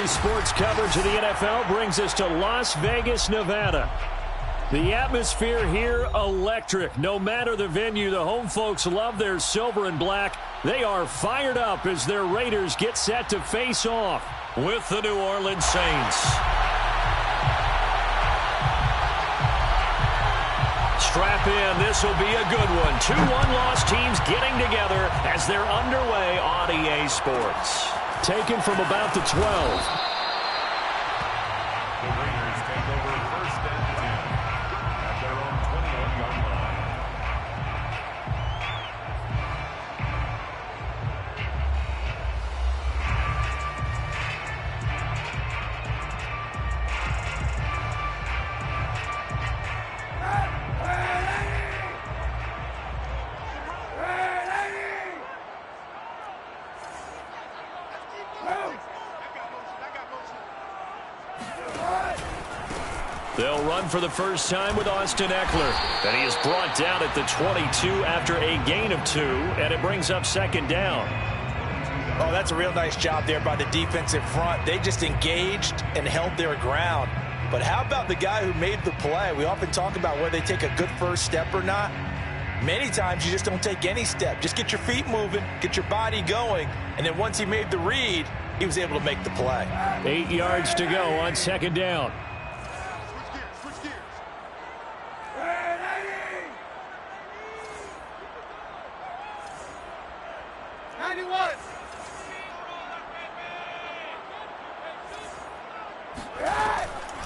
Daily sports coverage of the NFL brings us to Las Vegas, Nevada. The atmosphere here, electric. No matter the venue, the home folks love their silver and black. They are fired up as their Raiders get set to face off with the New Orleans Saints. Strap in, this will be a good one. Two one-loss teams getting together as they're underway on EA Sports. Taken from about the 12. The Raiders take over first and 10 at their own 21-yard line. They'll run for the first time with Austin Eckler. And he is brought down at the 22 after a gain of 2, and it brings up second down. Oh, that's a real nice job there by the defensive front. They just engaged and held their ground. But how about the guy who made the play? We often talk about whether they take a good first step or not. Many times you just don't take any step. Just get your feet moving, get your body going, and then once he made the read, he was able to make the play. 8 yards to go on second down.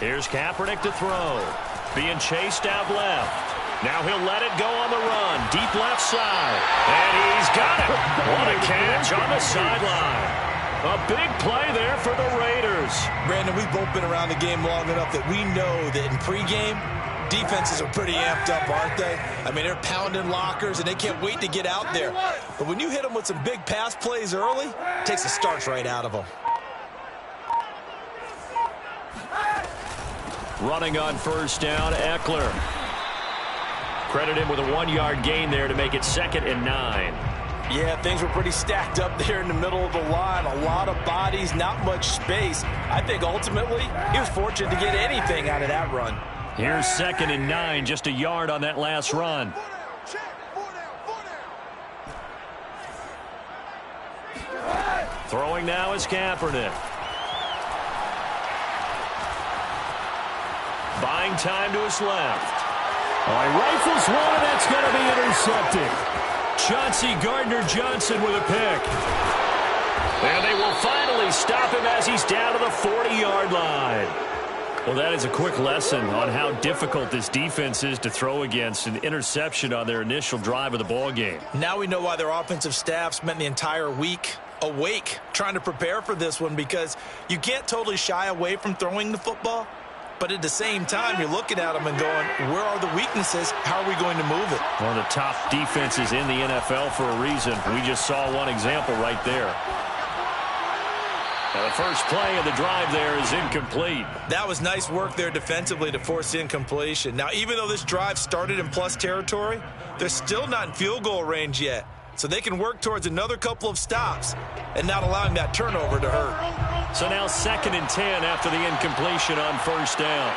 Here's Kaepernick to throw. Being chased out left. Now he'll let it go on the run. Deep left side. And he's got it. What a catch on the sideline. A big play there for the Raiders. Brandon, we've both been around the game long enough that we know that in pregame, defenses are pretty amped up, aren't they? I mean, they're pounding lockers, and they can't wait to get out there. But when you hit them with some big pass plays early, it takes the starch right out of them. Running on first down, Eckler. Credit him with a 1-yard gain there to make it 2nd and 9. Yeah, things were pretty stacked up there in the middle of the line. A lot of bodies, not much space. I think ultimately he was fortunate to get anything out of that run. Here's 2nd and 9, just a yard on that last run. Throwing now is Kaepernick. Buying time to his left. All right, rifles one, and that's going to be intercepted. Chauncey Gardner-Johnson with a pick. And they will finally stop him as he's down to the 40-yard line. Well, that is a quick lesson on how difficult this defense is to throw against. An interception on their initial drive of the ball game. Now we know why their offensive staff spent the entire week awake trying to prepare for this one, because you can't totally shy away from throwing the football. But at the same time, you're looking at them and going, where are the weaknesses? How are we going to move it? One of the top defenses in the NFL for a reason. We just saw one example right there. Now the first play of the drive there is incomplete. That was nice work there defensively to force incompletion. Now, even though this drive started in plus territory, they're still not in field goal range yet. So they can work towards another couple of stops and not allowing that turnover to hurt. So now 2nd and 10 after the incompletion on first down.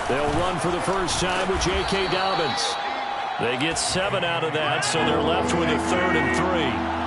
They'll run for the first time with J.K. Dobbins. They get 7 out of that, so they're left with a 3rd and 3.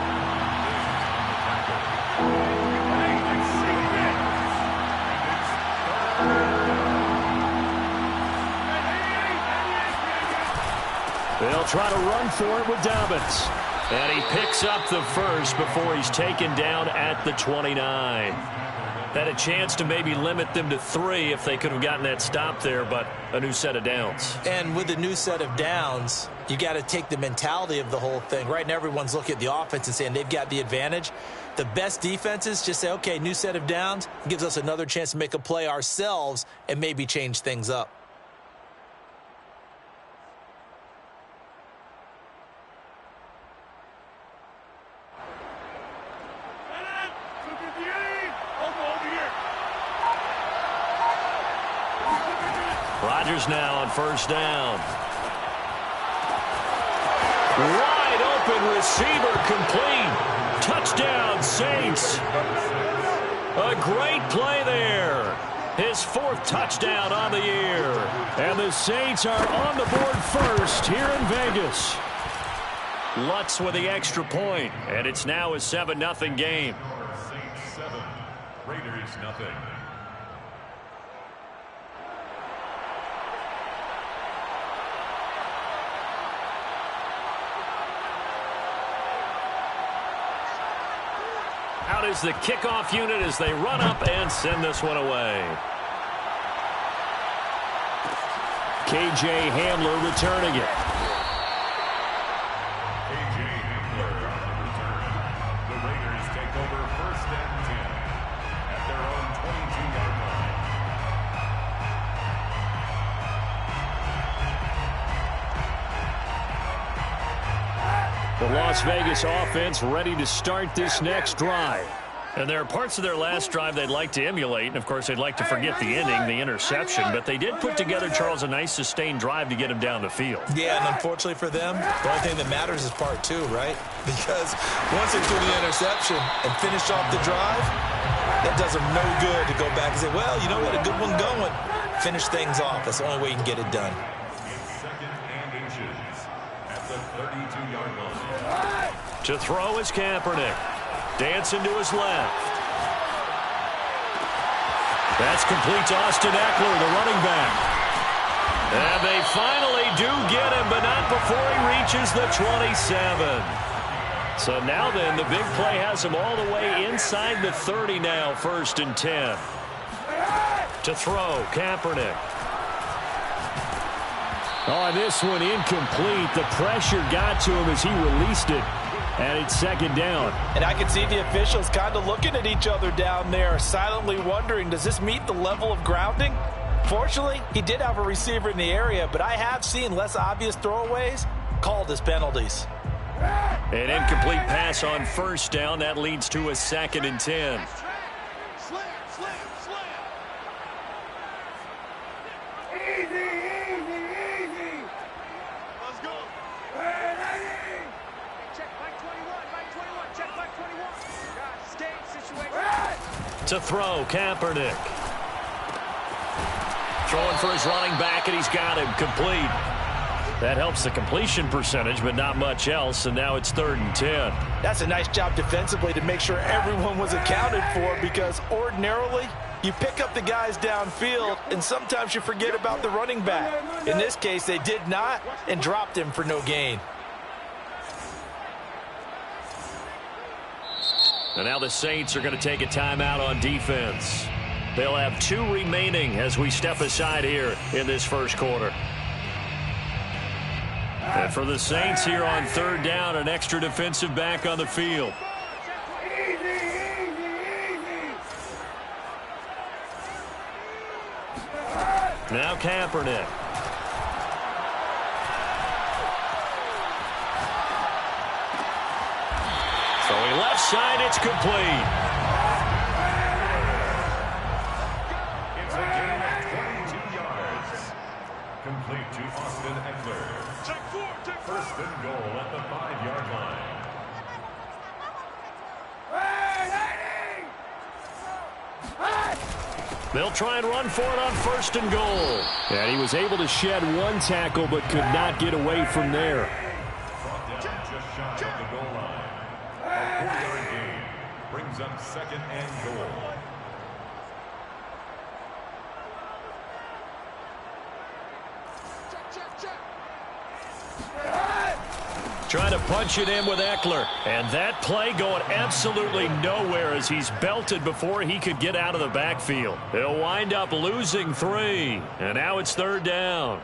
They'll try to run for it with Dobbins. And he picks up the first before he's taken down at the 29. Had a chance to maybe limit them to 3 if they could have gotten that stop there, but a new set of downs. And with a new set of downs, you got to take the mentality of the whole thing. Right now, everyone's looking at the offense and saying they've got the advantage. The best defenses just say, okay, new set of downs, gives us another chance to make a play ourselves and maybe change things up. Rodgers now on first down. Wide open receiver complete. Touchdown, Saints. A great play there. His 4th touchdown on the year. And the Saints are on the board first here in Vegas. Lutz with the extra point, and it's now a 7-0 game. Saints 7, Raiders nothing. Out is the kickoff unit as they run up and send this one away. K.J. Hamler returning it. K.J. Hamler on the return. The Raiders take over 1st and 10 at their own 22-yard line. The Las Vegas offense ready to start this next drive. And there are parts of their last drive they'd like to emulate. And, of course, they'd like to forget the ending, the interception. But they did put together, Charles, a nice sustained drive to get him down the field. Yeah, and unfortunately for them, the only thing that matters is part 2, right? Because once they do the interception and finish off the drive, that does them no good to go back and say, well, you know, we had a good one going. Finish things off. That's the only way you can get it done. It's 2nd and inches at the 32-yard line. To throw is Kaepernick. Dancing to his left. That's complete to Austin Eckler, the running back. And they finally do get him, but not before he reaches the 27. So now then, the big play has him all the way inside the 30 now, 1st and 10. To throw, Kaepernick. Oh, this one incomplete. The pressure got to him as he released it. And it's 2nd down. And I can see the officials kind of looking at each other down there, silently wondering, does this meet the level of grounding? Fortunately, he did have a receiver in the area, but I have seen less obvious throwaways called as penalties. An incomplete pass on 1st down. That leads to a 2nd and 10. To throw, Kaepernick. Throwing for his running back, and he's got him complete. That helps the completion percentage, but not much else, and now it's 3rd and 10. That's a nice job defensively to make sure everyone was accounted for, because ordinarily you pick up the guys downfield, and sometimes you forget about the running back. In this case, they did not and dropped him for no gain. And now the Saints are going to take a timeout on defense. They'll have 2 remaining as we step aside here in this 1st quarter. And for the Saints here on 3rd down, an extra defensive back on the field. Now Kaepernick. Throwing left side, it's complete. It's a gain of 22 yards. Complete to Austin Eckler. 1st and goal at the 5-yard line. They'll try and run for it on 1st and goal. And he was able to shed 1 tackle but could not get away from there. Brought down just shy of the goal line. A 4-yard gain brings up 2nd and goal. Trying to punch it in with Eckler. And that play going absolutely nowhere as he's belted before he could get out of the backfield. He'll wind up losing 3. And now it's 3rd down.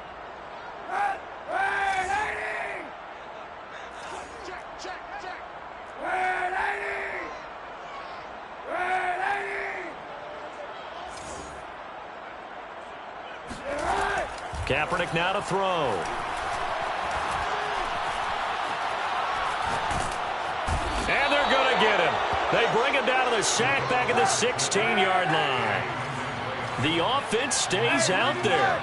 Kaepernick now to throw. And they're going to get him. They bring him down to the sack back at the 16-yard line. The offense stays out there.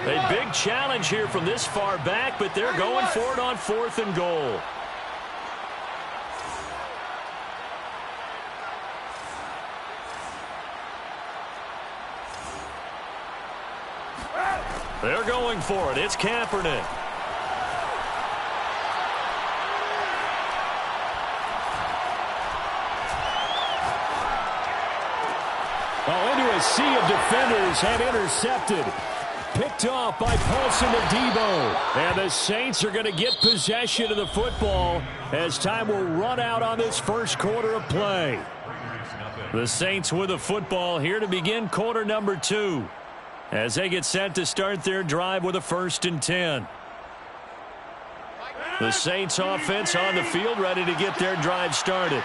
A big challenge here from this far back, but they're going for it on 4th and goal. They're going for it. It's Kaepernick. Oh, into a sea of defenders and intercepted. Picked off by Paulson to Debo. And the Saints are going to get possession of the football as time will run out on this first quarter of play. The Saints with the football here to begin quarter number 2 as they get set to start their drive with a 1st and 10. The Saints offense on the field ready to get their drive started.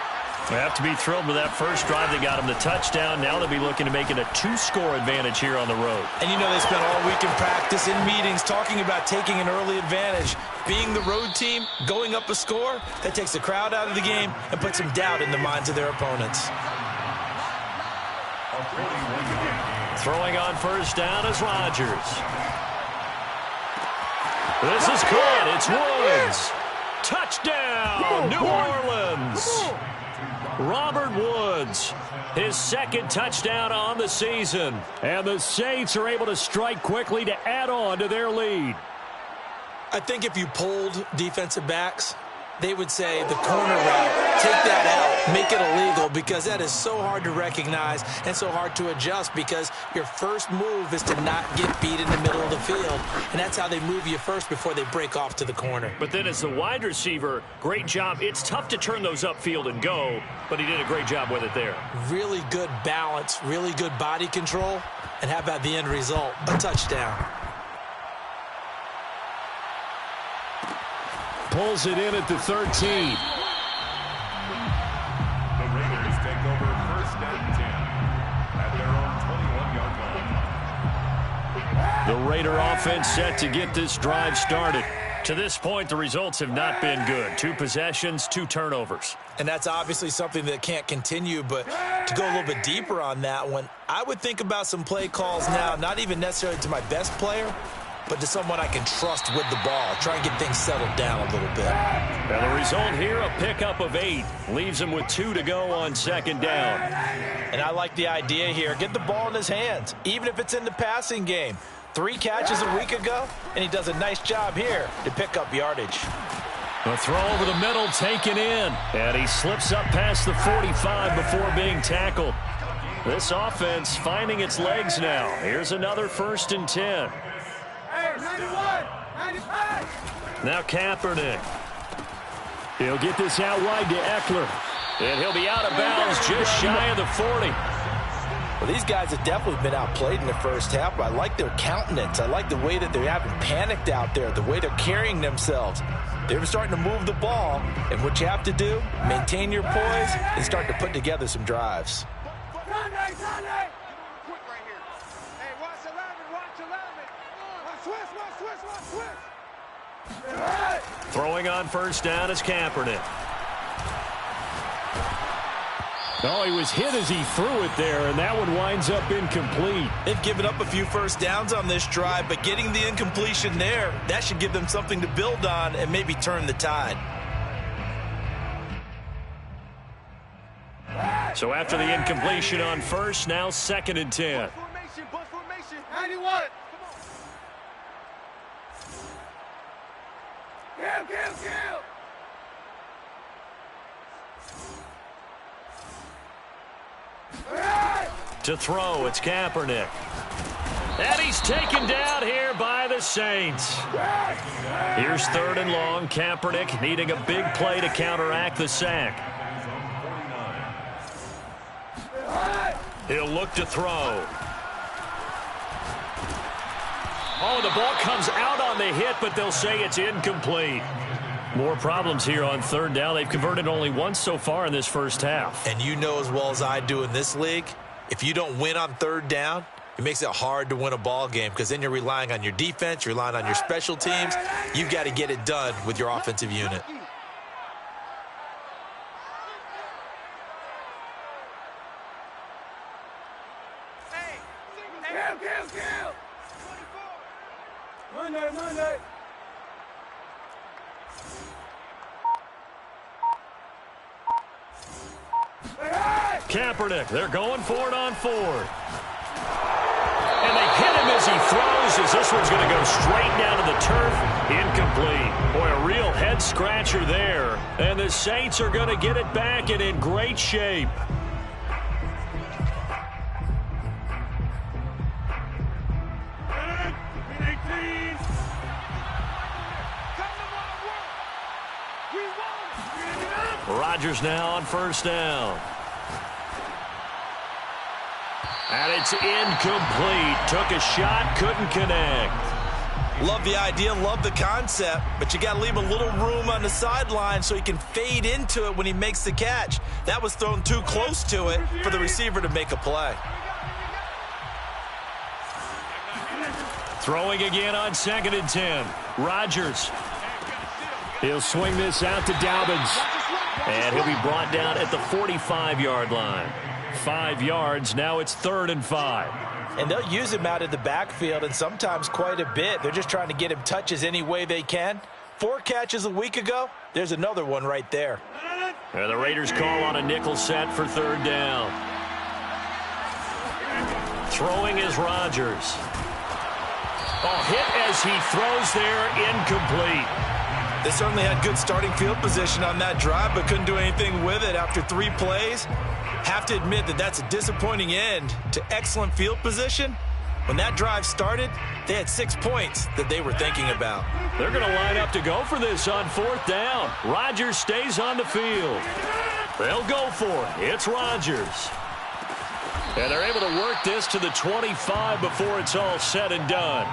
They have to be thrilled with that first drive. They got them the touchdown. Now they'll be looking to make it a 2-score advantage here on the road. And you know they spent all week in practice, in meetings, talking about taking an early advantage. Being the road team, going up a score, that takes the crowd out of the game and puts some doubt in the minds of their opponents. Throwing on first down is Rodgers. This is caught. It's Woods. Touchdown, New Orleans. Robert Woods, his 2nd touchdown on the season. And the Saints are able to strike quickly to add on to their lead. I think if you polled defensive backs, they would say the corner route, take that out, make it illegal, because that is so hard to recognize and so hard to adjust, because your first move is to not get beat in the middle of the field, and that's how they move you first before they break off to the corner. But then as the wide receiver, great job. It's tough to turn those upfield and go, but he did a great job with it there. Really good balance, really good body control, and how about the end result? A touchdown. Pulls it in at the 13. The Raiders take over 1st and 10 at their own 21-yard line. The Raider offense set to get this drive started. To this point, the results have not been good. 2 possessions, 2 turnovers. And that's obviously something that can't continue, but to go a little bit deeper on that one, I would think about some play calls now, not even necessarily to my best player, but to someone I can trust with the ball. Try and get things settled down a little bit. And the result here, a pickup of 8. Leaves him with 2 to go on 2nd down. And I like the idea here. Get the ball in his hands, even if it's in the passing game. 3 catches a week ago, and he does a nice job here to pick up yardage. A throw over the middle taken in. And he slips up past the 45 before being tackled. This offense finding its legs now. Here's another 1st and 10. Now Kaepernick. He'll get this out wide to Eckler. And he'll be out of bounds just shy of the 40. Well, these guys have definitely been outplayed in the first half, but I like their countenance. I like the way that they haven't panicked out there, the way they're carrying themselves. They're starting to move the ball, and what you have to do, maintain your poise and start to put together some drives. Throwing on first down is Kaepernick. Oh, he was hit as he threw it there, and that one winds up incomplete. They've given up a few first downs on this drive, but getting the incompletion there, that should give them something to build on and maybe turn the tide. So after the incompletion on first, now 2nd and 10. Formation, 91. Kill. To throw, it's Kaepernick. And he's taken down here by the Saints. Here's 3rd and long. Kaepernick needing a big play to counteract the sack. He'll look to throw. Oh, the ball comes out on the hit, but they'll say it's incomplete. More problems here on 3rd down. They've converted only once so far in this first half. And you know as well as I do in this league, if you don't win on 3rd down, it makes it hard to win a ball game because then you're relying on your defense, you're relying on your special teams. You've got to get it done with your offensive unit. Kill. Monday. Kaepernick, they're going for it on 4th. And they hit him as he throws, as this one's going to go straight down to the turf. Incomplete. Boy, a real head-scratcher there. And the Saints are going to get it back and in great shape. Rodgers now on first down. And it's incomplete. Took a shot, couldn't connect. Love the idea, love the concept, but you got to leave a little room on the sideline so he can fade into it when he makes the catch. That was thrown too close to it for the receiver to make a play. Throwing again on 2nd and 10. Rodgers. He'll swing this out to Dobbins. And he'll be brought down at the 45-yard line. 5 yards, now it's 3rd and 5. And they'll use him out in the backfield, and sometimes quite a bit. They're just trying to get him touches any way they can. 4 catches a week ago, there's another one right there. And the Raiders call on a nickel set for 3rd down. Throwing is Rodgers. Hit as he throws there, incomplete. They certainly had good starting field position on that drive, but couldn't do anything with it after 3 plays. Have to admit that that's a disappointing end to excellent field position. When that drive started, they had 6 points that they were thinking about. They're going to line up to go for this on 4th down. Rodgers stays on the field. They'll go for it. It's Rodgers. And they're able to work this to the 25 before it's all said and done.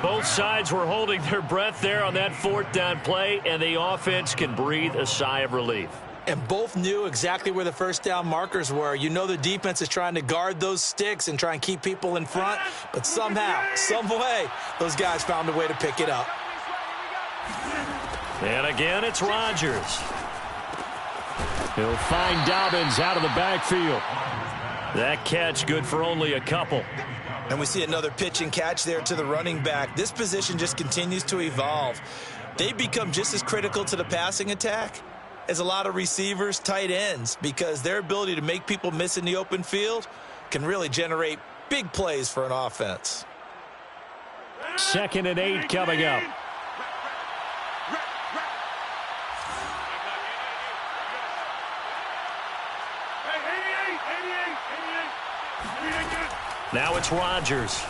Both sides were holding their breath there on that 4th down play, and the offense can breathe a sigh of relief. And both knew exactly where the first down markers were. You know the defense is trying to guard those sticks and try and keep people in front, but somehow, some way, those guys found a way to pick it up. And again, it's Rodgers. He'll find Dobbins out of the backfield. That catch good for only a couple. And we see another pitch and catch there to the running back. This position just continues to evolve. They become just as critical to the passing attack as a lot of receivers, tight ends, because their ability to make people miss in the open field can really generate big plays for an offense. 2nd and 8 coming up. Now it's Rodgers.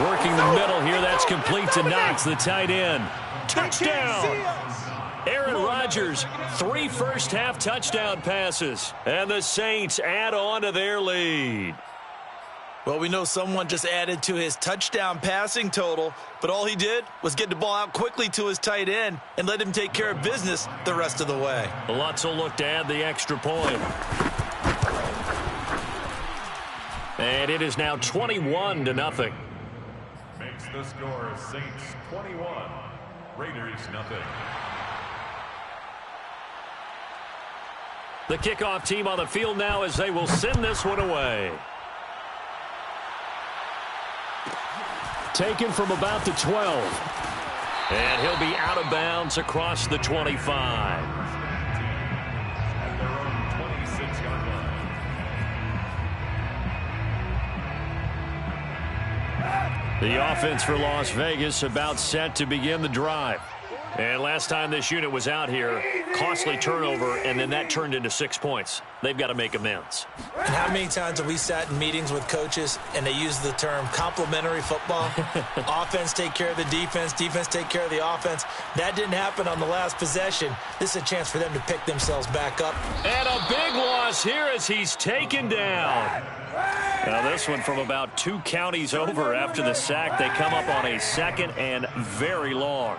Working the middle here. That's complete to Knox, the tight end. Touchdown! Aaron Rodgers, 3 first-half touchdown passes. And the Saints add on to their lead. Well, we know someone just added to his touchdown passing total, but all he did was get the ball out quickly to his tight end and let him take care of business the rest of the way. Lutz will look to add the extra point. And it is now 21-0. Makes the score Saints 21, Raiders nothing. The kickoff team on the field now as they will send this one away. Taken from about the 12. And he'll be out of bounds across the 25. At their own 26-yard line. The offense for Las Vegas about set to begin the drive. And last time this unit was out here, costly turnover, and then that turned into 6 points. They've got to make amends. And how many times have we sat in meetings with coaches and they use the term complementary football? Offense take care of the defense, defense take care of the offense. That didn't happen on the last possession. This is a chance for them to pick themselves back up. And a big loss here as he's taken down. Now this one from about 2 counties over after the sack. They come up on a 2nd and very long.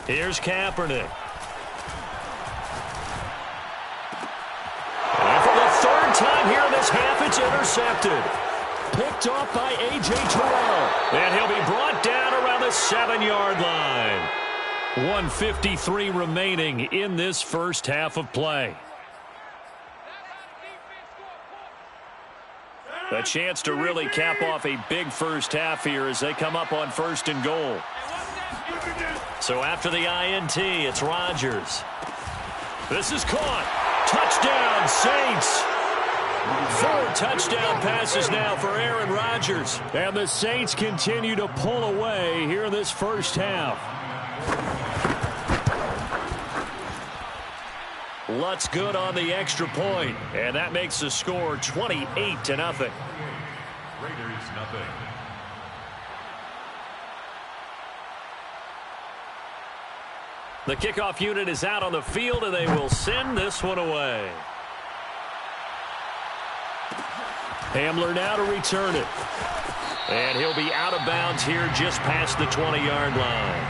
Here's Kaepernick. And for the 3rd time here in this half, it's intercepted. Picked off by A.J. Terrell. And he'll be brought down around the 7-yard line. 1:53 remaining in this first half of play. A chance to really cap off a big first half here as they come up on 1st and goal. So after the INT, it's Rodgers. This is caught. Touchdown, Saints. 4 touchdown passes now for Aaron Rodgers. And the Saints continue to pull away here in this first half. Lutz good on the extra point, and that makes the score 28-0. Raiders nothing. The kickoff unit is out on the field, and they will send this one away. Hamler now to return it. And he'll be out of bounds here just past the 20-yard line.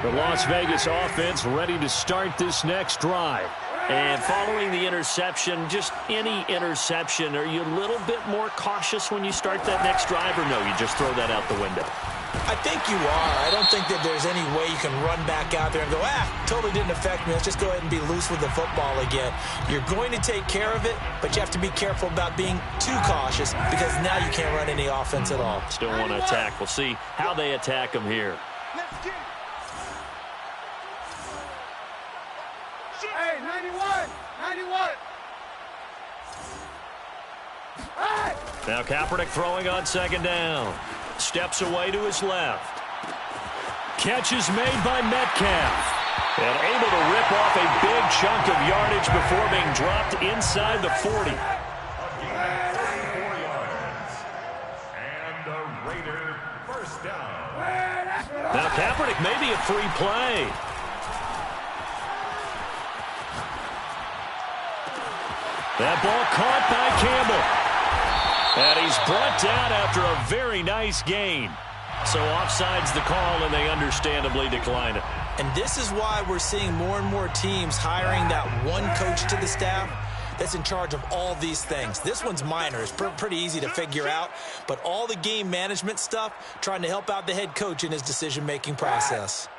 The Las Vegas offense ready to start this next drive. And following the interception, just any interception, are you a little bit more cautious when you start that next drive, or no, you just throw that out the window? I think you are. I don't think that there's any way you can run back out there and go, totally didn't affect me. Let's just go ahead and be loose with the football again. You're going to take care of it, but you have to be careful about being too cautious because now you can't run any offense at all. Still want to attack. We'll see how they attack them here. Let's get it. Hey, 91! 91! Hey! Now Kaepernick throwing on second down. Steps away to his left. Catch is made by Metcalf. And able to rip off a big chunk of yardage before being dropped inside the 40. And the Raider first down. Now Kaepernick may be a free play. That ball caught by Campbell. And he's brought down after a very nice gain. So offside's the call, and they understandably decline it. And this is why we're seeing more and more teams hiring that one coach to the staff that's in charge of all these things. This one's minor. It's pretty easy to figure out. But all the game management stuff, trying to help out the head coach in his decision-making process.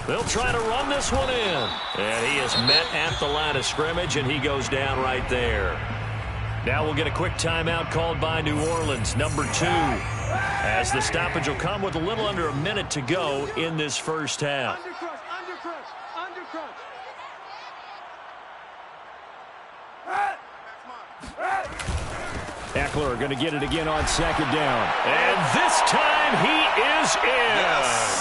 They'll try to run this one in. And he is met at the line of scrimmage, and he goes down right there. Now we'll get a quick timeout called by New Orleans, number 2. As the stoppage will come with a little under a minute to go in this first half. Undercrush, undercrush, undercrush. Eckler going to get it again on second down. And this time he is in. Yes.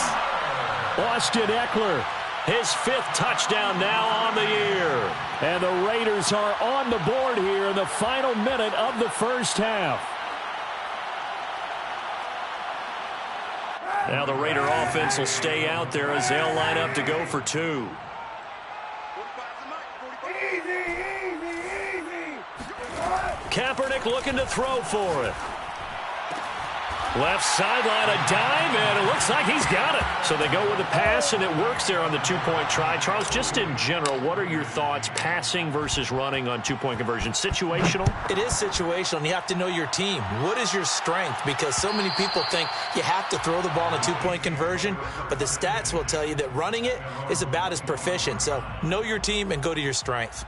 Austin Eckler, his 5th touchdown now on the year. And the Raiders are on the board here in the final minute of the first half. Now the Raider offense will stay out there as they'll line up to go for 2. Kaepernick looking to throw for it. Left sideline, a dive, and it looks like he's got it. So they go with a pass, and it works there on the 2-point try. Charles, just in general, what are your thoughts passing versus running on 2-point conversion? Situational? It is situational, and you have to know your team. What is your strength? Because so many people think you have to throw the ball in a 2-point conversion, but the stats will tell you that running it is about as proficient. So know your team and go to your strength.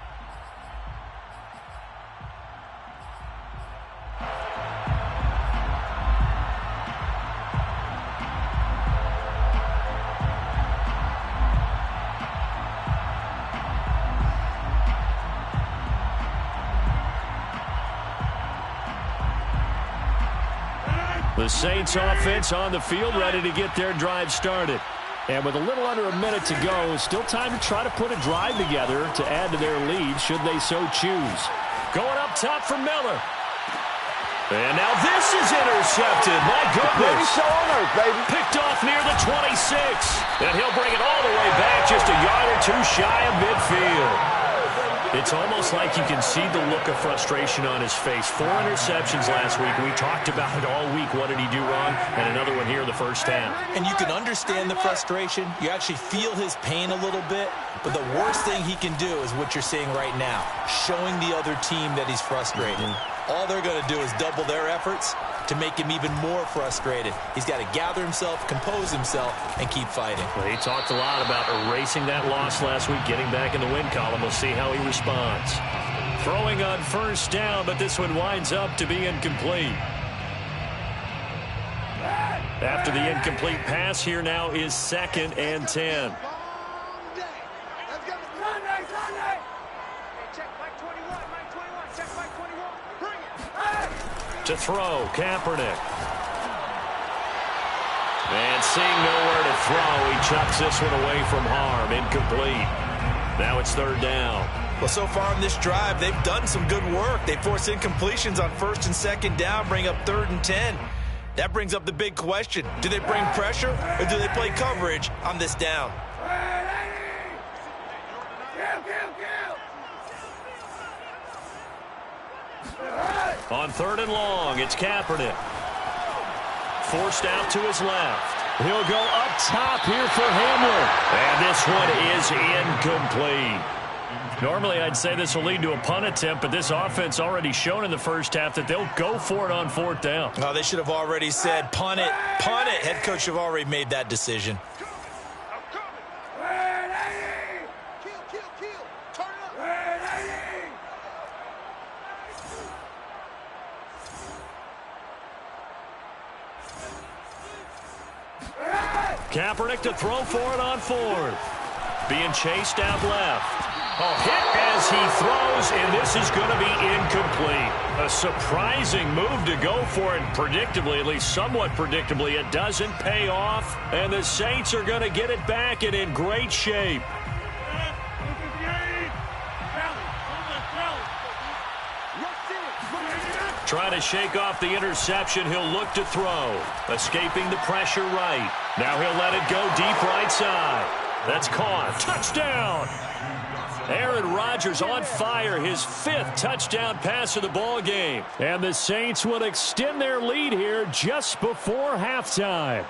The Saints offense on the field ready to get their drive started. And with a little under a minute to go, still time to try to put a drive together to add to their lead should they so choose. Going up top for Miller. And now this is intercepted. My goodness. Picked off near the 26. And he'll bring it all the way back just a yard or 2 shy of midfield. It's almost like you can see the look of frustration on his face. 4 interceptions last week. We talked about it all week. What did he do wrong? And another one here in the first half. And you can understand the frustration. You actually feel his pain a little bit. But the worst thing he can do is what you're seeing right now, showing the other team that he's frustrated. All they're going to do is double their efforts to make him even more frustrated. He's got to gather himself, compose himself, and keep fighting. Well, he talked a lot about erasing that loss last week, getting back in the win column. We'll see how he responds. Throwing on first down, but this one winds up to be incomplete. After the incomplete pass, here now is 2nd and 10. To throw, Kaepernick. And seeing nowhere to throw, he chucks this one away from harm. Incomplete. Now it's 3rd down. Well, so far in this drive, they've done some good work. They force incompletions on 1st and 2nd down, bring up 3rd and 10. That brings up the big question. Do they bring pressure or do they play coverage on this down? On 3rd and long, it's Kaepernick. Forced out to his left. He'll go up top here for Hamler. And this one is incomplete. Normally, I'd say this will lead to a punt attempt, but this offense already shown in the first half that they'll go for it on 4th down. Oh, they should have already said, punt it, punt it. Head coach have already made that decision. Kaepernick to throw for it on 4th. Being chased out left. Oh, hit as he throws, and this is going to be incomplete. A surprising move to go for it. Predictably, at least somewhat predictably, it doesn't pay off. And the Saints are going to get it back and in great shape. Trying to shake off the interception. He'll look to throw. Escaping the pressure right. Now he'll let it go deep right side. That's caught. Touchdown! Aaron Rodgers on fire. His 5th touchdown pass of the ball game. And the Saints will extend their lead here just before halftime.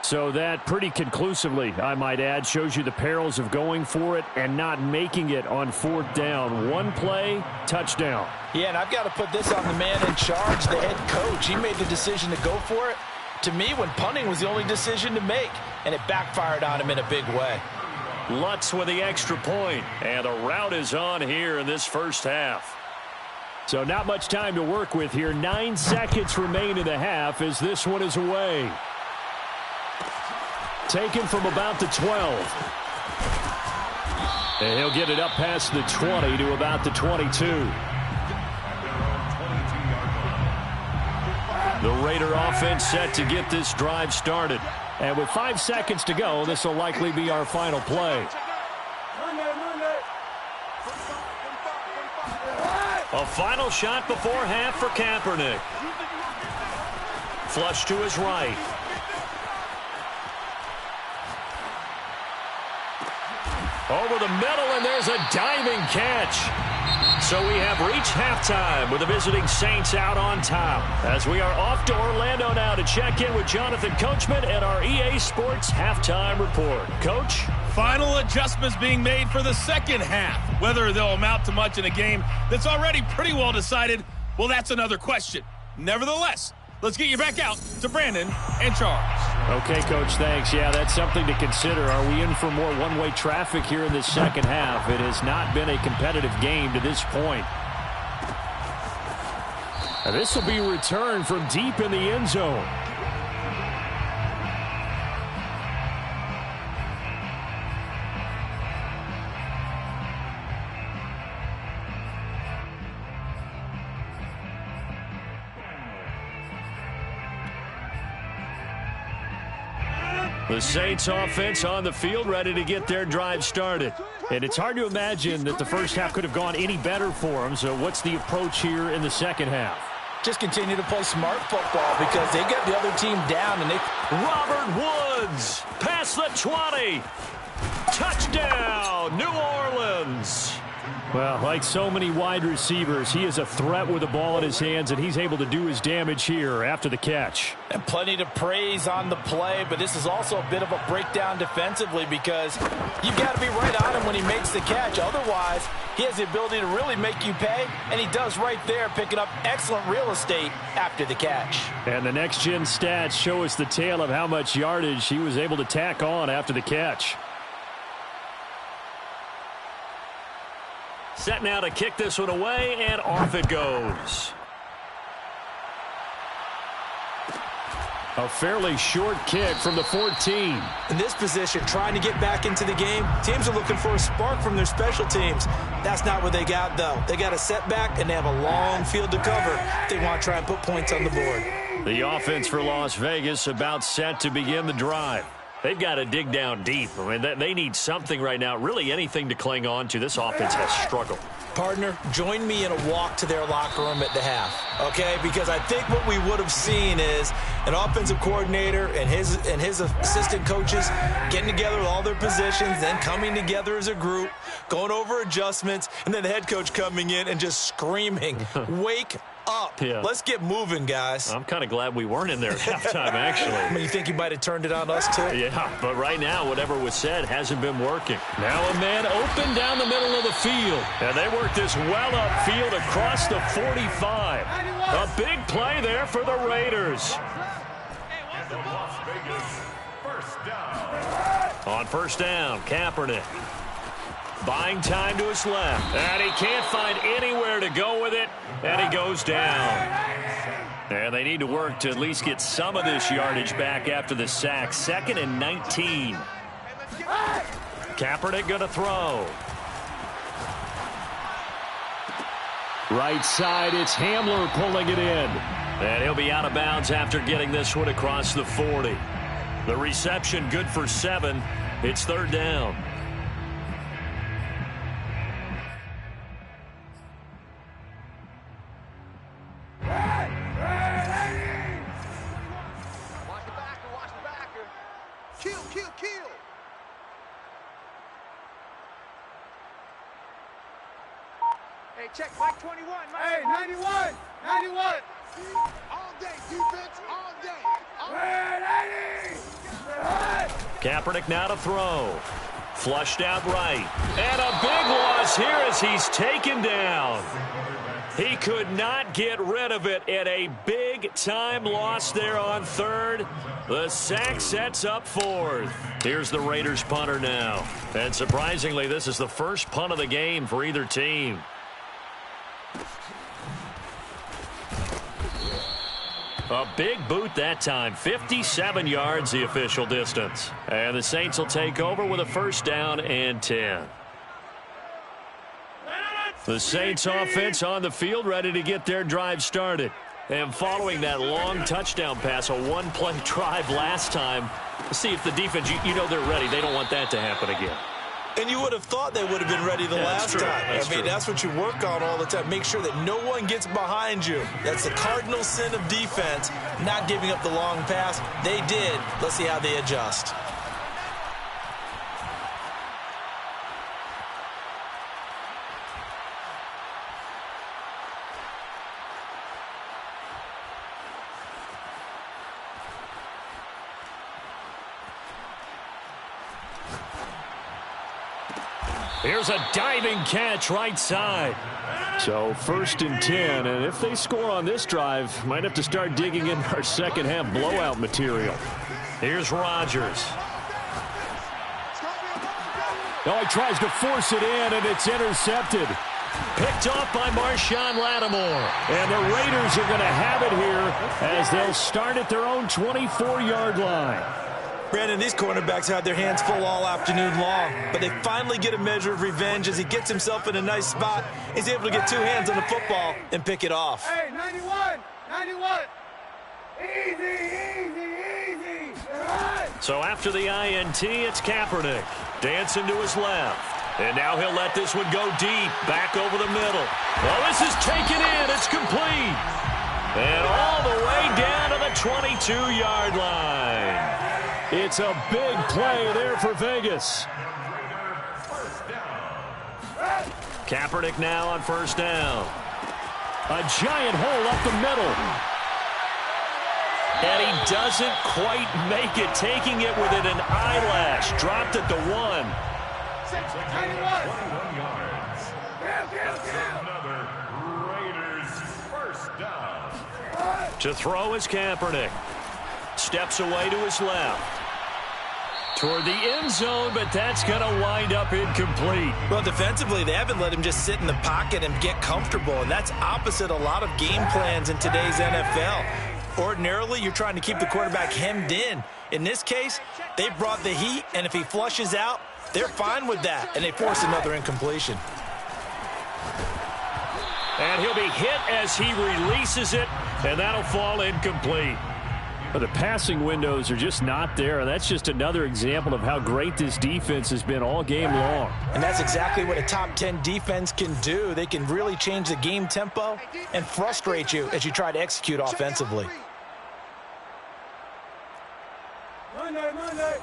So that pretty conclusively, I might add, shows you the perils of going for it and not making it on 4th down. One play, touchdown. Yeah, and I've got to put this on the man in charge, the head coach. He made the decision to go for it. To me, when punting was the only decision to make, and it backfired on him in a big way. Lutz with the extra point, and the route is on here in this first half. So not much time to work with here. 9 seconds remain in the half as this one is away. Taken from about the 12. And he'll get it up past the 20 to about the 22. The Raider offense set to get this drive started. And with 5 seconds to go, this will likely be our final play. A final shot before half for Kaepernick. Flush to his right. Over the middle, and there's a diving catch. So we have reached halftime with the visiting Saints out on top. As we are off to Orlando now to check in with Jonathan Coachman and our EA Sports Halftime Report. Coach? Final adjustments being made for the second half. Whether they'll amount to much in a game that's already pretty well decided, well, that's another question. Nevertheless, let's get you back out to Brandon and Charles. Okay, Coach, thanks. Yeah, that's something to consider. Are we in for more one-way traffic here in the second half? It has not been a competitive game to this point. Now, this will be returned from deep in the end zone. The Saints offense on the field ready to get their drive started. And it's hard to imagine that the first half could have gone any better for them. So what's the approach here in the second half? Just continue to play smart football because they get the other team down. And Robert Woods past the 20. Touchdown, New Orleans. Well, like so many wide receivers, he is a threat with the ball in his hands, and he's able to do his damage here after the catch. And plenty to praise on the play, but this is also a bit of a breakdown defensively because you've got to be right on him when he makes the catch. Otherwise, he has the ability to really make you pay, and he does right there, picking up excellent real estate after the catch. And the next-gen stats show us the tale of how much yardage he was able to tack on after the catch. Set now to kick this one away, and off it goes. A fairly short kick from the 14. In this position, trying to get back into the game, teams are looking for a spark from their special teams. That's not what they got, though. They got a setback, and they have a long field to cover if they want to try and put points on the board. The offense for Las Vegas about set to begin the drive. They've got to dig down deep. I mean, they need something right now, really anything to cling on to. This offense has struggled. Partner, join me in a walk to their locker room at the half, okay? Because I think what we would have seen is an offensive coordinator and his assistant coaches getting together with all their positions, then coming together as a group, going over adjustments, and then the head coach coming in and just screaming, wake up. Yeah. Let's get moving, guys. I'm kind of glad we weren't in there at halftime, actually. I mean, you think you might have turned it on us, too? Yeah, but right now, whatever was said hasn't been working. Now a man open down the middle of the field. And they work this well upfield across the 45. A big play there for the Raiders. And the Las Vegas first down. On first down, Kaepernick. Buying time to his left. And he can't find anywhere to go with it. And he goes down. And they need to work to at least get some of this yardage back after the sack. 2nd and 19. Kaepernick going to throw. Right side, it's Hamler pulling it in. And he'll be out of bounds after getting this one across the 40. The reception good for 7. It's 3rd down. Hey, check, Mike 21. Hey, 91. 91. All day, defense, all day. Kaepernick now to throw. Flushed out right. And a big loss here as he's taken down. He could not get rid of it, and a big-time loss there on 3rd. The sack sets up 4th. Here's the Raiders punter now. And surprisingly, this is the first punt of the game for either team. A big boot that time. 57 yards the official distance. And the Saints will take over with a first down and 10. The Saints offense on the field ready to get their drive started. And following that long touchdown pass, a one-play drive last time, see if the defense, you know they're ready. They don't want that to happen again. And you would have thought they would have been ready the last time. That's what you work on all the time. Make sure that no one gets behind you. That's the cardinal sin of defense, not giving up the long pass. They did. Let's see how they adjust. Here's a diving catch right side. So 1st and 10, and if they score on this drive, might have to start digging in our second half blowout material. Here's Rodgers. Oh, he tries to force it in, and it's intercepted. Picked off by Marshawn Lattimore. And the Raiders are going to have it here as they'll start at their own 24-yard line. Brandon, these cornerbacks had their hands full all afternoon long, but they finally get a measure of revenge as he gets himself in a nice spot. He's able to get 2 hands on the football and pick it off. Hey, 91, 91. Easy. So after the INT, it's Kaepernick. Dancing to his left. And now he'll let this one go deep, back over the middle. Well, this is taken in. It's complete. And all the way down to the 22-yard line. It's a big play there for Vegas. Kaepernick now on first down. A giant hole up the middle. And he doesn't quite make it, taking it within an eyelash. Dropped at the 1. 21 yards. That's another Raiders first down. To throw is Kaepernick. Steps away to his left. Toward the end zone, but that's going to wind up incomplete. Well, defensively, they haven't let him just sit in the pocket and get comfortable, and that's opposite a lot of game plans in today's NFL. Ordinarily, you're trying to keep the quarterback hemmed in. In this case, they brought the heat, and if he flushes out, they're fine with that, and they force another incompletion. And he'll be hit as he releases it, and that'll fall incomplete. But the passing windows are just not there. That's just another example of how great this defense has been all game long. And that's exactly what a top 10 defense can do. They can really change the game tempo and frustrate you as you try to execute offensively. Monday.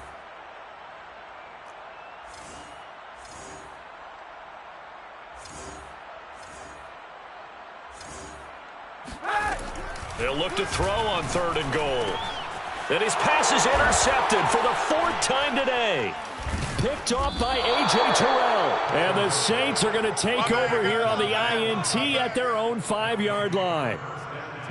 They'll look to throw on 3rd and goal. And his pass is intercepted for the 4th time today. Picked off by A.J. Terrell. And the Saints are going to take over here on the INT at their own 5-yard line.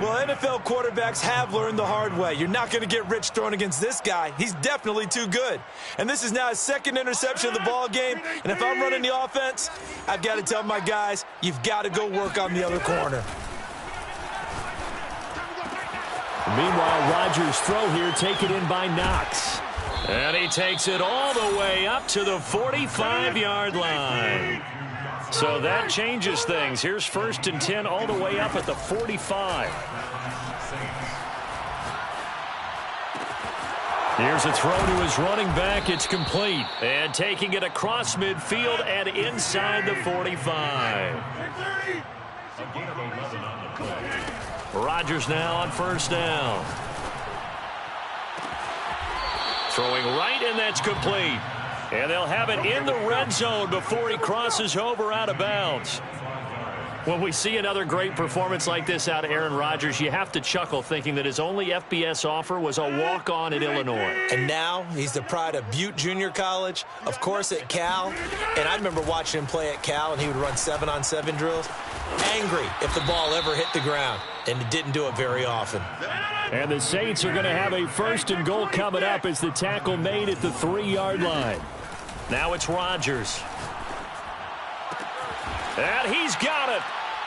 Well, NFL quarterbacks have learned the hard way. You're not going to get rich throwing against this guy. He's definitely too good. And this is now his 2nd interception of the ball game. And if I'm running the offense, I've got to tell my guys, you've got to go work on the other corner. Meanwhile, Rodgers' throw here taken in by Knox. And he takes it all the way up to the 45-yard line. So that changes things. Here's 1st and 10 all the way up at the 45. Here's a throw to his running back. It's complete. And taking it across midfield and inside the 45. Rodgers now on 1st down. Throwing right, and that's complete. And they'll have it in the red zone before he crosses over out of bounds. When we see another great performance like this out of Aaron Rodgers, you have to chuckle thinking that his only FBS offer was a walk-on at Illinois. And now he's the pride of Butte Junior College, of course at Cal. And I remember watching him play at Cal, and he would run 7-on-7 drills. Angry if the ball ever hit the ground, and it didn't do it very often. And the Saints are going to have a 1st and goal coming up as the tackle made at the 3-yard line. Now it's Rodgers. And he's got it.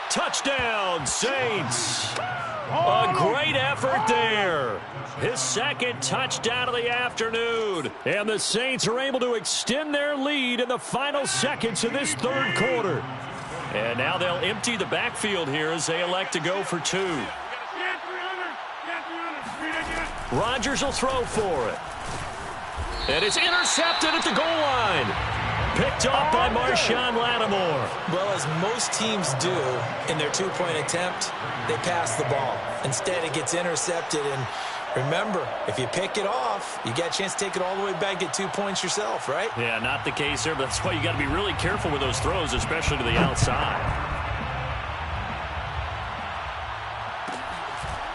Touchdown, Saints. A great effort there. His 2nd touchdown of the afternoon. And the Saints are able to extend their lead in the final seconds of this 3rd quarter. And now they'll empty the backfield here as they elect to go for 2. Rodgers will throw for it. And it's intercepted at the goal line. Picked off by Marshawn Lattimore. Well, as most teams do in their 2-point attempt, they pass the ball. Instead, it gets intercepted. And remember, if you pick it off, you got a chance to take it all the way back, get 2 points yourself, right? Yeah, not the case there, but that's why you got to be really careful with those throws, especially to the outside.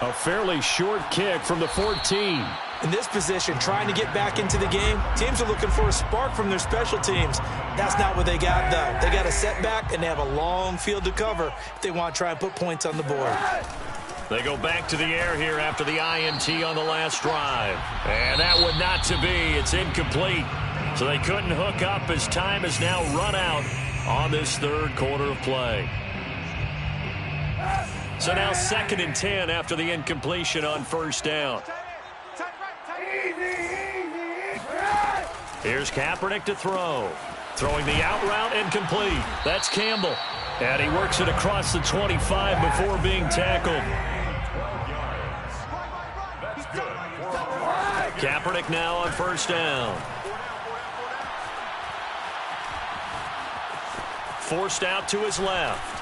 A fairly short kick from the 14. In this position, trying to get back into the game, teams are looking for a spark from their special teams. That's not what they got, though. They got a setback, and they have a long field to cover if they want to try and put points on the board. They go back to the air here after the INT on the last drive. And that would not to be. It's incomplete. So they couldn't hook up as time has now run out on this 3rd quarter of play. So now 2nd and 10 after the incompletion on 1st down. Here's Kaepernick to throw. Throwing the out route and complete. That's Campbell. And he works it across the 25 before being tackled. Kaepernick now on 1st down. Forced out to his left.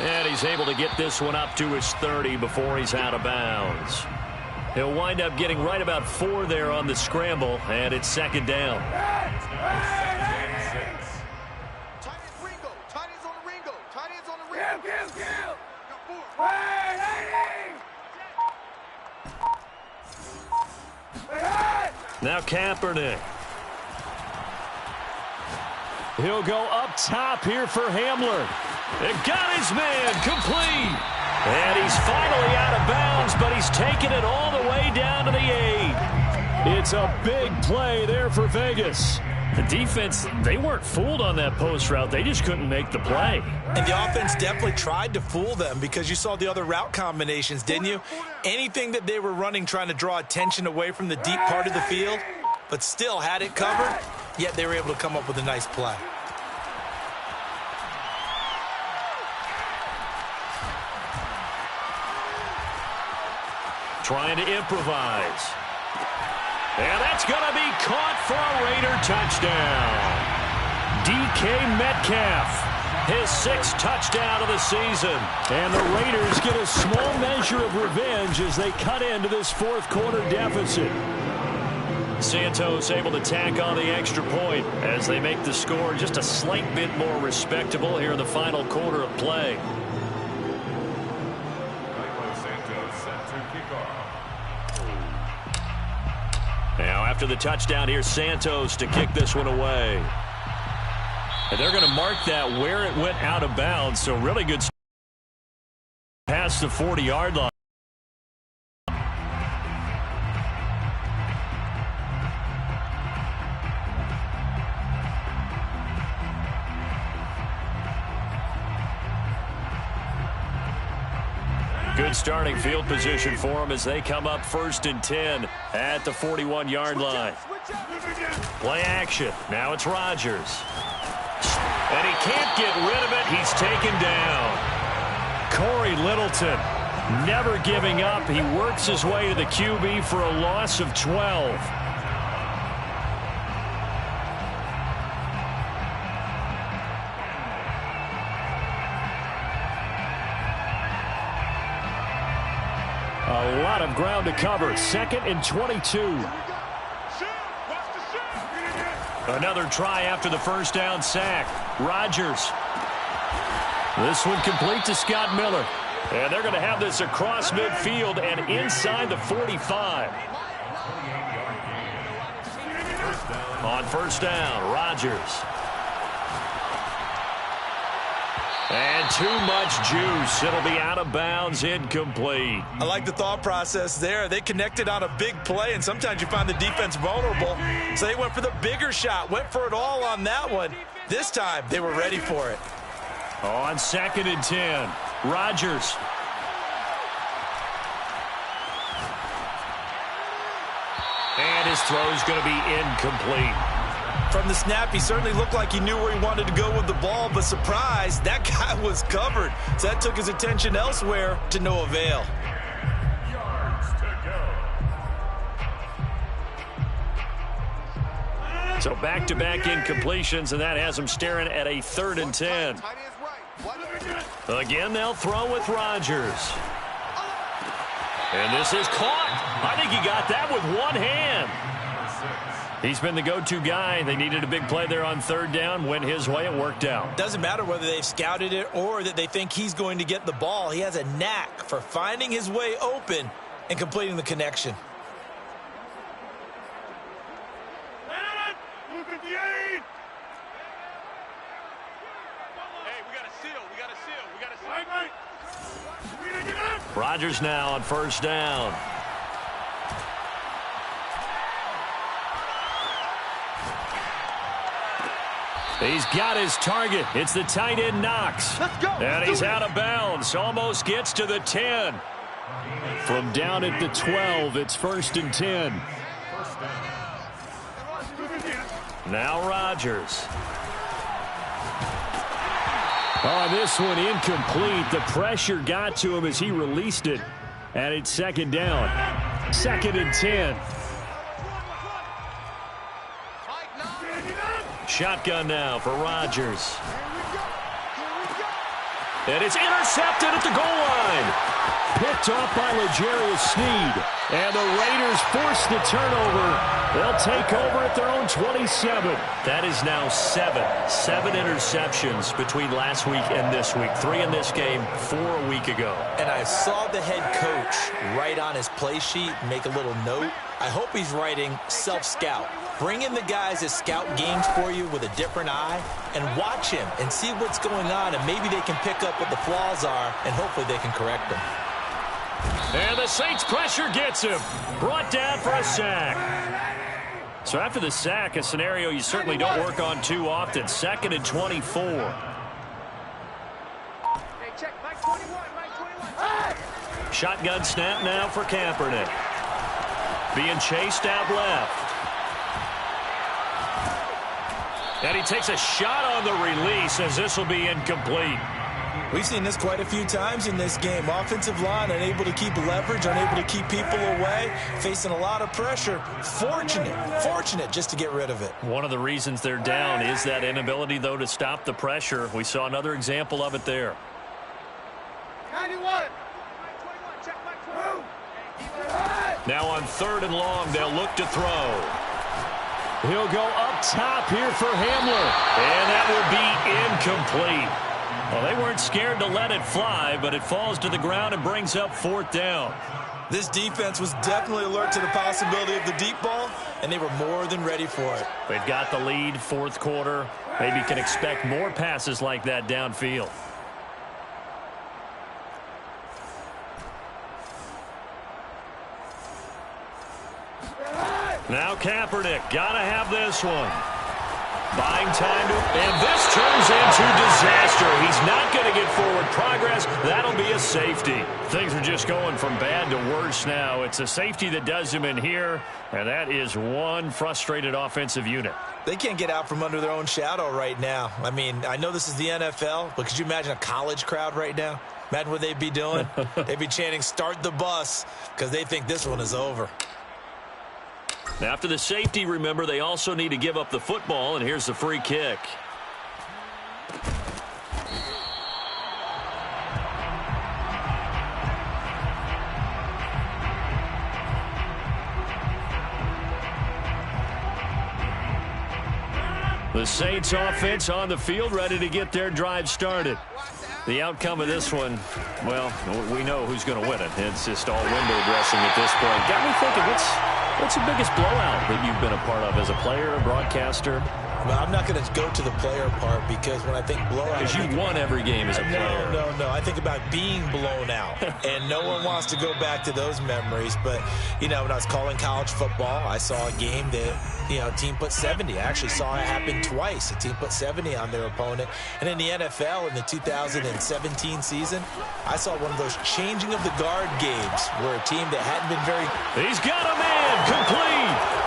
And he's able to get this one up to his 30 before he's out of bounds. He'll wind up getting right about 4 there on the scramble, and it's 2nd down. Now Kaepernick. He'll go up top here for Hamler. It got his man complete. And he's finally out of bounds, but he's taken it all the way down to the 8. It's a big play there for Vegas. The defense, they weren't fooled on that post route. They just couldn't make the play. And the offense definitely tried to fool them because you saw the other route combinations, didn't you? Anything that they were running trying to draw attention away from the deep part of the field, but still had it covered, yet they were able to come up with a nice play. Trying to improvise. And that's going to be caught for a Raider touchdown. DK Metcalf, his 6th touchdown of the season. And the Raiders get a small measure of revenge as they cut into this 4th quarter deficit. Santos able to tack on the extra point as they make the score just a slight bit more respectable here in the final quarter of play. Now after the touchdown, here's Santos to kick this one away. And they're going to mark that where it went out of bounds. So really good past the 40-yard line. Good starting field position for them as they come up 1st and 10 at the 41-yard line. Play action. Now it's Rodgers. And he can't get rid of it. He's taken down. Corey Littleton never giving up. He works his way to the QB for a loss of 12. A lot of ground to cover. 2nd and 22. Another try after the first down sack. Rodgers. This one complete to Scott Miller. And they're going to have this across midfield and inside the 45. On first down, Rodgers. And too much juice. It'll be out of bounds, incomplete. I like the thought process there. They connected on a big play, and sometimes you find the defense vulnerable. So they went for the bigger shot, went for it all on that one. This time, they were ready for it. On 2nd and 10, Rodgers. And his throw's going to be incomplete. From the snap, he certainly looked like he knew where he wanted to go with the ball, but surprise, that guy was covered. So that took his attention elsewhere to no avail. Yards to go. So back-to-back incompletions, and that has them staring at a 3rd and 10. Again, they'll throw with Rodgers. And this is caught. I think he got that with one hand. He's been the go-to guy. They needed a big play there on 3rd down. Went his way. It worked out. Doesn't matter whether they've scouted it or that they think he's going to get the ball. He has a knack for finding his way open and completing the connection. Rodgers now on first down. He's got his target. It's the tight end Knox. Let's go. And he's out of bounds. Almost gets to the 10. From down at the 12, it's 1st and 10. Now Rodgers. Oh, this one incomplete. The pressure got to him as he released it. And it's 2nd down. 2nd and 10. Shotgun now for Rodgers. And it's intercepted at the goal line. Picked off by L'Jarius Sneed. And the Raiders force the turnover. They'll take over at their own 27. That is now 7 interceptions between last week and this week. 3 in this game, 4 a week ago. And I saw the head coach write on his play sheet, make a little note. I hope he's writing self-scout. Bring in the guys that scout games for you with a different eye and watch him and see what's going on, and maybe they can pick up what the flaws are, and hopefully they can correct them. And the Saints pressure gets him. Brought down for a sack. So after the sack, a scenario you certainly don't work on too often. 2nd and 24. Hey, check, Mike 21, Mike 21. Hey! Shotgun snap now for Kaepernick. Being chased out left. And he takes a shot on the release as this will be incomplete. We've seen this quite a few times in this game. Offensive line unable to keep leverage, unable to keep people away, facing a lot of pressure. Fortunate just to get rid of it. One of the reasons they're down is that inability, though, to stop the pressure. We saw another example of it there. 91. Mike 21, check Mike 21. Now on 3rd and long, they'll look to throw. He'll go up top here for Hamler. And that will be incomplete. Well, they weren't scared to let it fly, but it falls to the ground and brings up 4th down. This defense was definitely alert to the possibility of the deep ball, and they were more than ready for it. They've got the lead, 4th quarter. Maybe can expect more passes like that downfield. Now Kaepernick, gotta have this one. Buying time, and this turns into disaster. He's not going to get forward progress. That'll be a safety. Things are just going from bad to worse now. It's a safety that does him in here, and that is one frustrated offensive unit. They can't get out from under their own shadow right now. I mean, I know this is the NFL, but could you imagine a college crowd right now? Imagine what they'd be doing. They'd be chanting, "Start the bus," because they think this one is over. After the safety, remember, they also need to give up the football, and here's the free kick. The Saints offense on the field, ready to get their drive started. The outcome of this one, well, we know who's going to win it. It's just all window dressing at this point. Got me thinking, what's the biggest blowout that you've been a part of as a player, a broadcaster? Well, I'm not going to go to the player part because when I think blowout... Because you won every game as a player. No. I think about being blown out. And no one wants to go back to those memories. But, you know, when I was calling college football, I saw a game that, you know, a team put 70. I actually saw it happen twice. A team put 70 on their opponent. And in the NFL, in the 2017 season, I saw one of those changing of the guard games where a team that hadn't been very... He's got a man complete.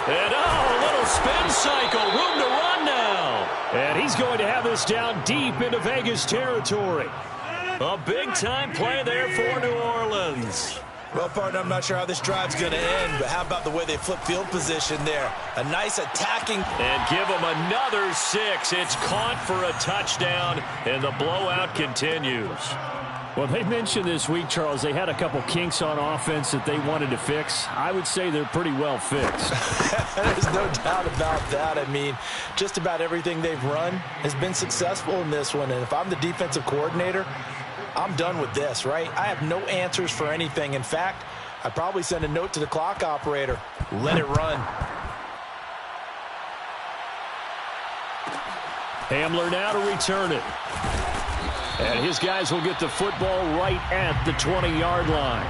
And a little spin cycle, room to run now. And he's going to have this down deep into Vegas territory. A big-time play there for New Orleans. Well, partner, I'm not sure how this drive's going to end, but how about the way they flip field position there? A nice attacking... And give them another 6. It's caught for a touchdown, and the blowout continues. Well, they mentioned this week, Charles, they had a couple kinks on offense that they wanted to fix. I would say they're pretty well fixed. There's no doubt about that. I mean, just about everything they've run has been successful in this one. And if I'm the defensive coordinator, I'm done with this, right? I have no answers for anything. In fact, I'd probably send a note to the clock operator. Let it run. Hamler now to return it. And his guys will get the football right at the 20-yard line.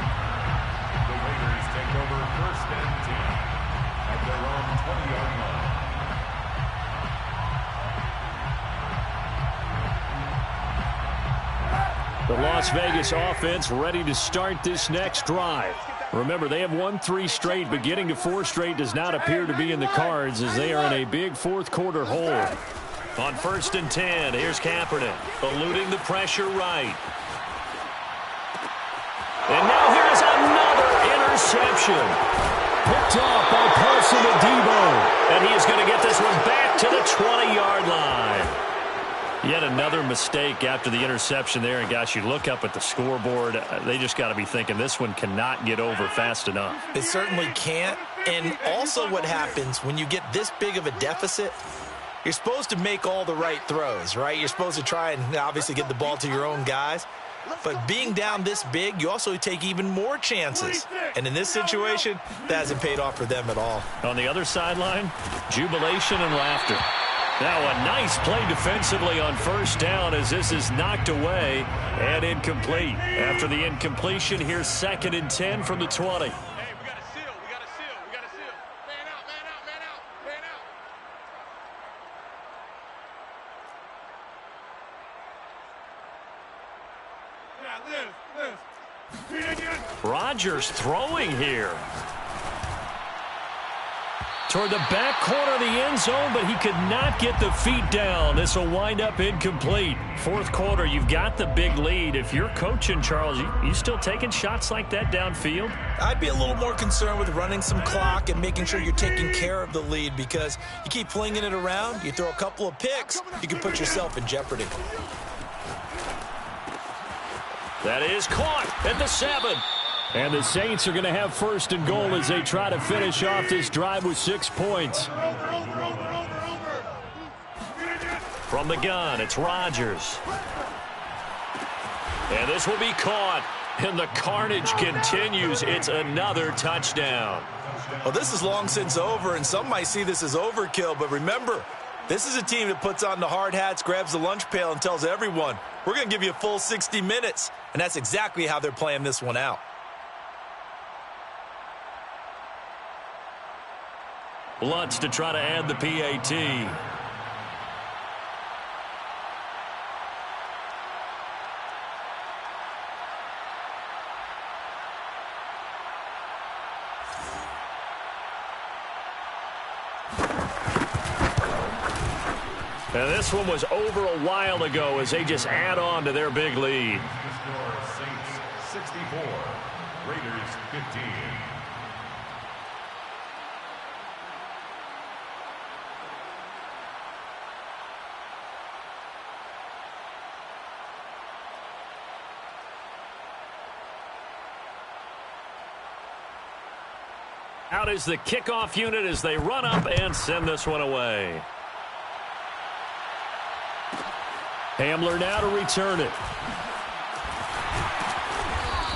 The Raiders take over 1st and 10 at their own 20-yard line. The Las Vegas offense ready to start this next drive. Remember, they have won 3 straight, but getting to 4 straight does not appear to be in the cards as they are in a big 4th quarter hole. On 1st and 10, here's Kaepernick, eluding the pressure right. And now here's another interception. Picked off by Paulson Adebo. And he is going to get this one back to the 20-yard line. Yet another mistake after the interception there. And, gosh, you look up at the scoreboard, they just got to be thinking this one cannot get over fast enough. It certainly can't. And also what happens when you get this big of a deficit, you're supposed to make all the right throws, right? You're supposed to try and obviously get the ball to your own guys. But being down this big, you also take even more chances. And in this situation, that hasn't paid off for them at all. On the other sideline, jubilation and laughter. Now a nice play defensively on 1st down as this is knocked away and incomplete. After the incompletion, here's 2nd and 10 from the 20. Hey, we got a seal. Rodgers throwing here. Toward the back corner of the end zone, but he could not get the feet down. This will wind up incomplete. Fourth quarter, you've got the big lead. If you're coaching, Charles, you still taking shots like that downfield? I'd be a little more concerned with running some clock and making sure you're taking care of the lead, because you keep flinging it around, you throw a couple of picks, you can put yourself in jeopardy. That is caught at the 7. And the Saints are going to have first and goal as they try to finish off this drive with 6 points. From the gun, it's Rodgers. And this will be caught. And the carnage continues. It's another touchdown. Well, this is long since over, and some might see this as overkill. But remember, this is a team that puts on the hard hats, grabs the lunch pail, and tells everyone, we're going to give you a full 60 minutes. And that's exactly how they're playing this one out. Lutz to try to add the PAT. And this one was over a while ago as they just add on to their big lead. The score, Saints 64, Raiders 15. Out is the kickoff unit as they run up and send this one away. Hamler now to return it.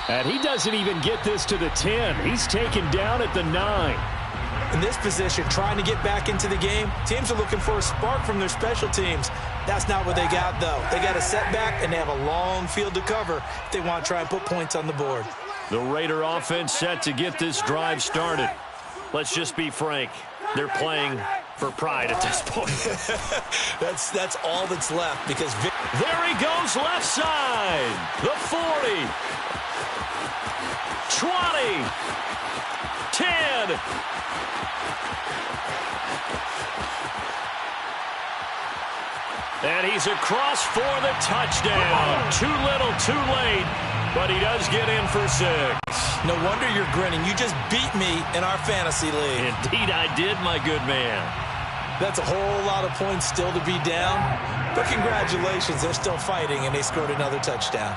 And he doesn't even get this to the 10. He's taken down at the 9. In this position, trying to get back into the game, teams are looking for a spark from their special teams. That's not what they got, though. They got a setback, and they have a long field to cover if they want to try and put points on the board. The Raider offense set to get this drive started. Let's just be frank. They're playing for pride at this point. That's all that's left, because there he goes left side. The 40. 20. 10. And he's across for the touchdown. Too little, too late, but he does get in for 6. No wonder you're grinning. You just beat me in our fantasy league. Indeed I did, my good man. That's a whole lot of points still to be down. But congratulations, they're still fighting, and they scored another touchdown.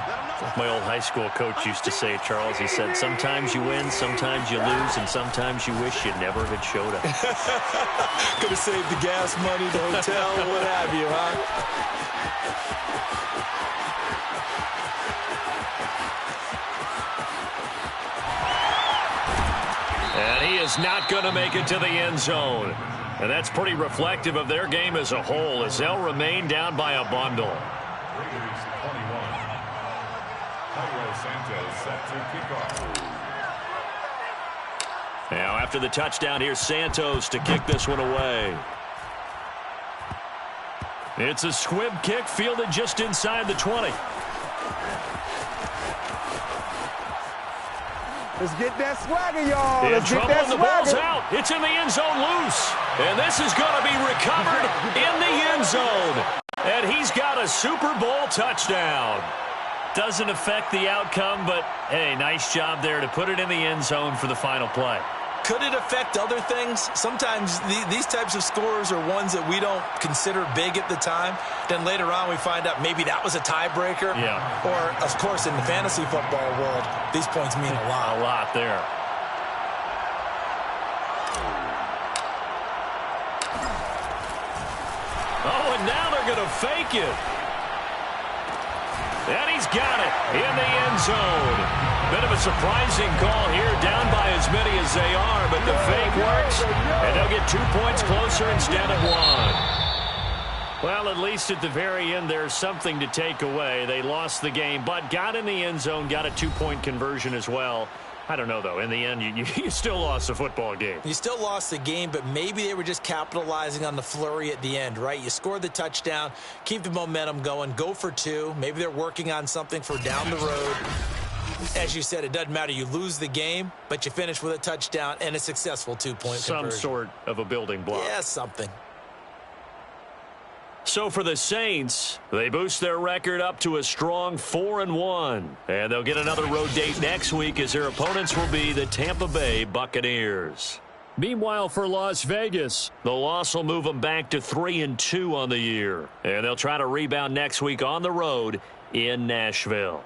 My old high school coach used to say, Charles, he said, sometimes you win, sometimes you lose, and sometimes you wish you never had showed up. Could have saved the gas money, the hotel, what have you, huh? And he is not going to make it to the end zone. And that's pretty reflective of their game as a whole, as they'll remain down by a bundle. Raiders 21. Cairo Santos set to kick off. Now after the touchdown, here's Santos to kick this one away. It's a squib kick fielded just inside the 20. Let's get that swagger, y'all. In Let's get trouble, that and the swagger. ball's out. It's in the end zone loose. And this is going to be recovered in the end zone. And he's got a Super Bowl touchdown. Doesn't affect the outcome, but, hey, nice job there to put it in the end zone for the final play. Could it affect other things? Sometimes these types of scores are ones that we don't consider big at the time. Then later on we find out maybe that was a tiebreaker. Yeah. Or, of course, in the fantasy football world, these points mean a lot. A lot there. Oh, and now they're going to fake it. And he's got it in the end zone. Bit of a surprising call here, down by as many as they are, but the fake works, and they'll get 2 points closer instead of 1. Well, at least at the very end, there's something to take away. They lost the game, but got in the end zone, got a 2-point conversion as well. I don't know, though. In the end, you still lost the football game. You still lost the game, but maybe they were just capitalizing on the flurry at the end, right? You scored the touchdown, keep the momentum going, go for 2. Maybe they're working on something for down the road. As you said, it doesn't matter. You lose the game, but you finish with a touchdown and a successful two-point conversion. Some sort of a building block. Yeah, something. So for the Saints, they boost their record up to a strong 4-1. And they'll get another road date next week as their opponents will be the Tampa Bay Buccaneers. Meanwhile, for Las Vegas, the loss will move them back to 3-2 on the year. And they'll try to rebound next week on the road in Nashville.